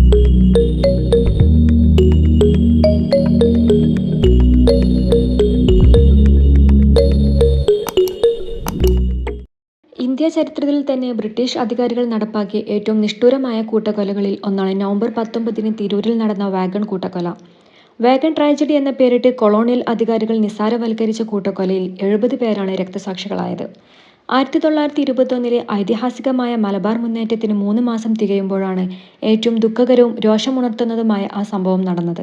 India ചരിത്രത്തിൽ തന്നെ British അധികാരികൾ നടപ്പാക്കിയ ഏറ്റവും നിഷ്ഠൂരമായ കൂട്ടക്കൊലകളിൽ ഒന്നാണ് നവംബർ 19 തിരൂരിൽ നടന്ന വാഗൺ കൂട്ടക്കൊല. വാഗൺ ട്രാജഡി എന്ന പേരിട്ട് കൊളോണിയൽ അധികാരികൾ നിസ്സാരവൽക്കരിച്ച കൂട്ടക്കൊലയിൽ 70 പേരാണ് രക്തസാക്ഷികളായത്. 1921 ഐതിഹാസികമായ മലബാർ മുന്നേറ്റത്തിന് 3 മാസം തികയുമ്പോഴാണ് ഏറ്റവും ദുഃഖകരവും രോഷമുണർത്തുന്നതുമായ ആ സംഭവം നടന്നത്.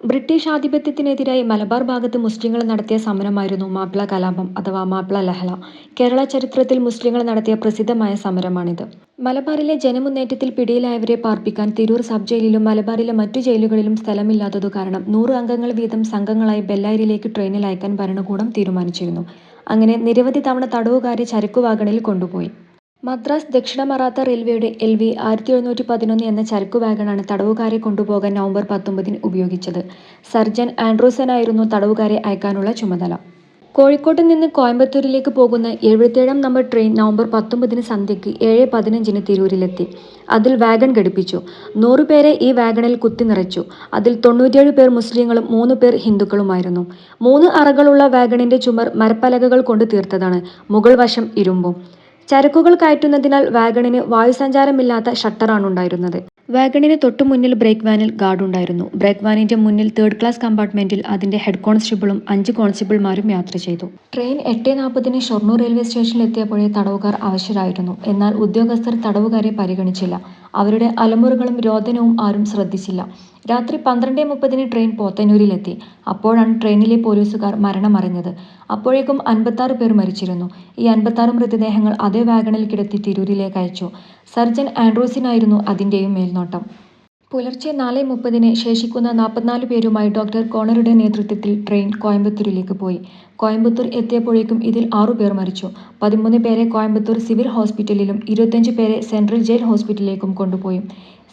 ബ്രിട്ടീഷ് ആധിപത്യത്തിനെതിരായി മലബാർ ഭാഗത്ത് മുസ്ലിങ്ങൾ നടത്തിയ സമരമായിരുന്നു മാപ്പിള കലാപം അഥവാ മാപ്പിള ലഹള. കേരള ചരിത്രത്തിൽ മുസ്ലിങ്ങൾ നടത്തിയ പ്രസിദ്ധമായ സമരമാണിത്. മലബാറിലെ ജനമുന്നേറ്റത്തിൽ പിടിയിലായവരെ പാർപ്പിക്കാൻ തിരൂർ സബ് ജയിലിലും മലബാറിലെ മറ്റു ജയിലുകളിലും സ്ഥലമില്ലാത്തതു കാരണം 100 അംഗങ്ങൾ വീതം സംഘങ്ങളായി ബെല്ലാരിയിലേക്ക് ട്രെയിനിൽ അയക്കാൻ ഭരണകൂടം തീരുമാനിച്ചിരുന്നു. അങ്ങനെ നിരവധി തവണ തടവുകാരെ ചരക്കുവാഗണിൽ കൊണ്ടുപോയി. മദ്രാസ് ദക്ഷിണ മറാത്ത റെയിൽവേയുടെ LV 1711 എന്ന ചരക്കു വാഗണാണ് തടവുകാരെ കൊണ്ടുപോകാൻ നവംബർ 19 ഉപയോഗിച്ചത്. സർജൻ ആൻഡ്രൂസനായിരുന്നു തടവുകാരെ അയക്കാനുള്ള ചുമതല. കോഴിക്കോട്ട് നിന്ന് കോയമ്പത്തൂരിലേക്ക് പോകുന്ന 77 നമ്പർ ട്രെയിൻ നവംബർ 19 സന്ധ്യയ്ക്ക് 7:15 തിരൂരിലെത്തി. അതിൽ വാഗൺ ഘടിപ്പിച്ചു. 100 പേരെ ഈ വാഗണിൽ കുത്തി നിറച്ചു. അതിൽ 97 പേർ മുസ്ലിങ്ങളും 3 പേർ ഹിന്ദുക്കളുമായിരുന്നു. 3 അറകളുള്ള വാഗണിന്റെ ചുമർ മരപ്പലകകൾ കൊണ്ട് തീർത്തതാണ്. മുകൾ വശം ഇരുമ്പും. ചരക്കുകൾ കയറ്റുന്നതിനാൽ വാഗണിന് വായുസഞ്ചാരമില്ലാത്ത ഷട്ടറാണുണ്ടായിരുന്നത്. വാഗണിന് തൊട്ടു മുന്നിൽ ബ്രേക്ക് വാനിൽ ഗാർഡുണ്ടായിരുന്നു. ബ്രേക്ക് വാനിന്റെ മുന്നിൽ 3rd ക്ലാസ് കമ്പാർട്ട്മെന്റിൽ അതിന്റെ ഹെഡ് കോൺസ്റ്റബിളും 5 കോൺസ്റ്റബിൾമാരും യാത്ര ചെയ്തു. ട്രെയിൻ 8:40 ഷൊർണൂർ റെയിൽവേ സ്റ്റേഷനിൽ എത്തിയപ്പോഴേ തടവുകാർ അവശരായിരുന്നു. എന്നാൽ ഉദ്യോഗസ്ഥർ തടവുകാരെ പരിഗണിച്ചില്ല. അവരുടെ അലമുറകളും രോദനവും ആരും ശ്രദ്ധിച്ചില്ല. രാത്രി 12:30 ട്രെയിൻ പോത്തന്നൂരിലെത്തി. അപ്പോഴാണ് ട്രെയിനിലെ പോലീസുകാർ മരണമറിഞ്ഞത്. അപ്പോഴേക്കും 56 പേർ മരിച്ചിരുന്നു. ഈ 56 മൃതദേഹങ്ങൾ അതേ വാഗണിൽ കിടത്തി തിരൂരിലേക്ക് അയച്ചു. സർജൻ ആൻഡ്രൂസിനായിരുന്നു അതിന്റെയും മേൽനോട്ടം. പുലർച്ചെ 4:30 ശേഷിക്കുന്ന 44 പേരുമായി ഡോക്ടർ കോണറുടെ നേതൃത്വത്തിൽ ട്രെയിൻ കോയമ്പത്തൂരിലേക്ക് പോയി. കോയമ്പത്തൂർ എത്തിയപ്പോഴേക്കും ഇതിൽ 6 പേർ മരിച്ചു. 13 പേരെ കോയമ്പത്തൂർ സിവിൽ ഹോസ്പിറ്റലിലും 25 പേരെ സെൻട്രൽ ജയിൽ ഹോസ്പിറ്റലിലേക്കും കൊണ്ടുപോയി.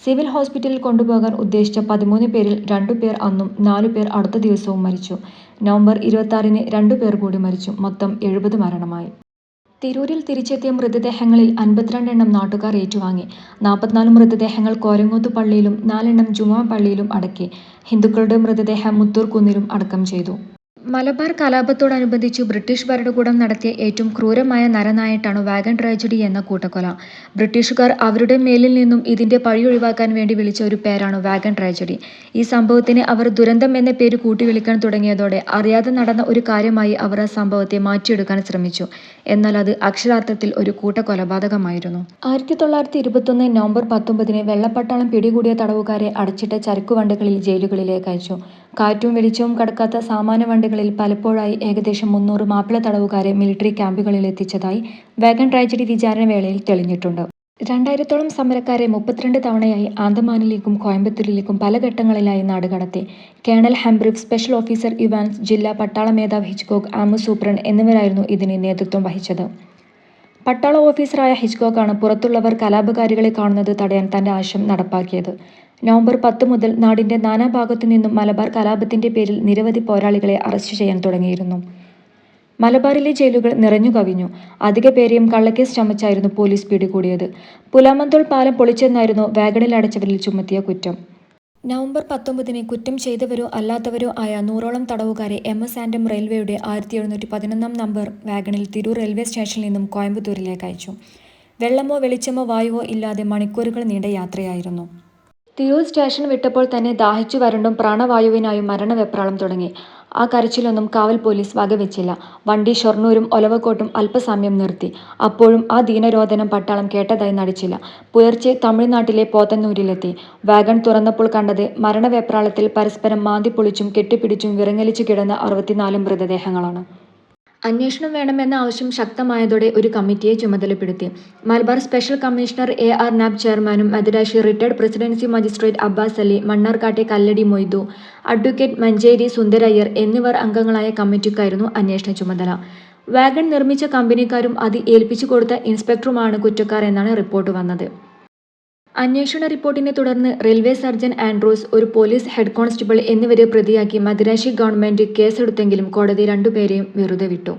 സിവിൽ ഹോസ്പിറ്റലിൽ കൊണ്ടുപോകാൻ ഉദ്ദേശിച്ച 13 പേരിൽ 2 പേർ അന്നും 4 പേർ അടുത്ത ദിവസവും മരിച്ചു. നവംബർ 26 2 പേർ കൂടി മരിച്ചു. മൊത്തം 70 മരണമായി. തിരൂരിൽ തിരിച്ചെത്തിയ മൃതദേഹങ്ങളിൽ 52 എണ്ണം നാട്ടുകാർ ഏറ്റുവാങ്ങി. 44 മൃതദേഹങ്ങൾ കോരങ്ങോത്ത് പള്ളിയിലും 4 എണ്ണം ജുമാ പള്ളിയിലും അടക്കി. ഹിന്ദുക്കളുടെ മൃതദേഹം മുത്തൂർ കുന്നിലും അടക്കം ചെയ്തു. മലബാർ കലാപത്തോടനുബന്ധിച്ച് ബ്രിട്ടീഷ് ഭരണകൂടം നടത്തിയ ഏറ്റവും ക്രൂരമായ നരനായിട്ടാണ് വാഗൺ ട്രാജഡി എന്ന കൂട്ടക്കൊല. ബ്രിട്ടീഷുകാർ അവരുടെ മേലിൽ നിന്നും ഇതിന്റെ പഴി ഒഴിവാക്കാൻ വേണ്ടി വിളിച്ച ഒരു പേരാണ് വാഗൺ ട്രാജഡി. ഈ സംഭവത്തിന് അവർ ദുരന്തം എന്ന പേര് കൂട്ടി വിളിക്കാൻ തുടങ്ങിയതോടെ അറിയാതെ നടന്ന ഒരു കാര്യമായി അവർ ആ സംഭവത്തെ മാറ്റിയെടുക്കാൻ ശ്രമിച്ചു. എന്നാൽ അത് അക്ഷരാർത്ഥത്തിൽ ഒരു കൂട്ടക്കൊലപാതകമായിരുന്നു. 1921 നവംബർ 19 വെള്ളപ്പട്ടാളം പിടികൂടിയ തടവുകാരെ അടച്ചിട്ട ചരക്കുവണ്ടികളിൽ ജയിലുകളിലേക്ക് അയച്ചു. കാറ്റും വെളിച്ചവും കടക്കാത്ത സാമാന്യ വണ്ടികളിൽ പലപ്പോഴായി ഏകദേശം 300 മാപ്പിള തടവുകാരെ മിലിട്ടറി ക്യാമ്പുകളിൽ എത്തിച്ചതായി വാഗൺ ട്രാജഡി വിചാരണ വേളയിൽ തെളിഞ്ഞിട്ടുണ്ട്. 2000-ഓളം സമരക്കാരെ 32 തവണയായി ആന്തമാനിലേക്കും കോയമ്പത്തൂരിലേക്കും പല ഘട്ടങ്ങളിലായി നാടുകടത്തി. കേണൽ ഹംബ്രിഫ്, സ്പെഷ്യൽ ഓഫീസർ ഇവാൻസ്, ജില്ലാ പട്ടാള മേധാവി ഹിച്ച്കോക്ക്, ആംബു സൂപ്രണ്ട് എന്നിവരായിരുന്നു ഇതിന് നേതൃത്വം വഹിച്ചത്. പട്ടാള ഓഫീസറായ ഹിച്ച്കോക്കാണ് പുറത്തുള്ളവർ കലാപകാരികളെ കാണുന്നത് തടയാൻ തന്റെ ആശയം നടപ്പാക്കിയത്. നവംബർ 10 മുതൽ നാടിന്റെ നാനാഭാഗത്തു നിന്നും മലബാർ കലാപത്തിന്റെ പേരിൽ നിരവധി പോരാളികളെ അറസ്റ്റ് ചെയ്യാൻ തുടങ്ങിയിരുന്നു. മലബാറിലെ ജയിലുകൾ നിറഞ്ഞു കവിഞ്ഞു. അധിക പേരെയും കള്ളക്കേസ് ചമച്ചായിരുന്നു പോലീസ് പിടികൂടിയത്. പുലാമന്തോൾ പാലം പൊളിച്ചെന്നായിരുന്നു വാഗണിൽ അടച്ചവരിൽ ചുമത്തിയ കുറ്റം. നവംബർ 19 കുറ്റം ചെയ്തവരോ അല്ലാത്തവരോ ആയ 100ഓളം തടവുകാരെ MS ആൻഡം റെയിൽവേയുടെ 1711 നമ്പർ വാഗണിൽ തിരൂർ റെയിൽവേ സ്റ്റേഷനിൽ നിന്നും കോയമ്പത്തൂരിലേക്ക് അയച്ചു. വെള്ളമോ വെളിച്ചമോ വായുവോ ഇല്ലാതെ മണിക്കൂറുകൾ നീണ്ട യാത്രയായിരുന്നു. തിരൂർ സ്റ്റേഷൻ വിട്ടപ്പോൾ തന്നെ ദാഹിച്ചു വരണ്ടും പ്രാണവായുവിനായും മരണവെപ്രാളം തുടങ്ങി. ആ കരച്ചിലൊന്നും കാവൽ പോലീസ് വകവെച്ചില്ല. വണ്ടി ഷൊർണൂരും ഒലവക്കോട്ടും അല്പസമയം നിർത്തി. അപ്പോഴും ആ ദീനരോദനം പട്ടാളം കേട്ടതായി നടിച്ചില്ല. പുലർച്ചെ തമിഴ്നാട്ടിലെ പോത്തന്നൂരിലെത്തി. വാഗൺ തുറന്നപ്പോൾ കണ്ടത് മരണവെപ്രാളത്തിൽ പരസ്പരം മാന്തിപ്പൊളിച്ചും കെട്ടിപ്പിടിച്ചും വിറങ്ങലിച്ചു കിടന്ന 64 മൃതദേഹങ്ങളാണ്. അന്വേഷണം വേണമെന്ന ആവശ്യം ശക്തമായതോടെ ഒരു കമ്മിറ്റിയെ ചുമതലപ്പെടുത്തി. Malabar special commissioner AR Knapp ചെയർമാനും Madirasi retired presidency magistrate Abbas Ali, മണ്ണാർക്കാട്ടെ കല്ലടി മൊയ്തു, അഡ്വക്കേറ്റ് മഞ്ചേരി സുന്ദരയ്യർ എന്നിവർ അംഗങ്ങളായ കമ്മിറ്റിക്കായിരുന്നു അന്വേഷണ ചുമതല. വാഗൺ നിർമ്മിച്ച കമ്പനിക്കാരും അത് ഏൽപ്പിച്ചു കൊടുത്ത ഇൻസ്പെക്ടറുമാണ് കുറ്റക്കാർ എന്നാണ് റിപ്പോർട്ട് വന്നത്. അന്വേഷണ റിപ്പോർട്ടിനെ തുടർന്ന് റെയിൽവേ സർജൻ ആൻഡ്രൂസ്, ഒരു പോലീസ് ഹെഡ് കോൺസ്റ്റബിൾ എന്നിവരെ പ്രതിയാക്കി മദിരാശി ഗവൺമെന്റ് കേസെടുത്തെങ്കിലും കോടതി 2 പേരെയും വെറുതെ വിട്ടു.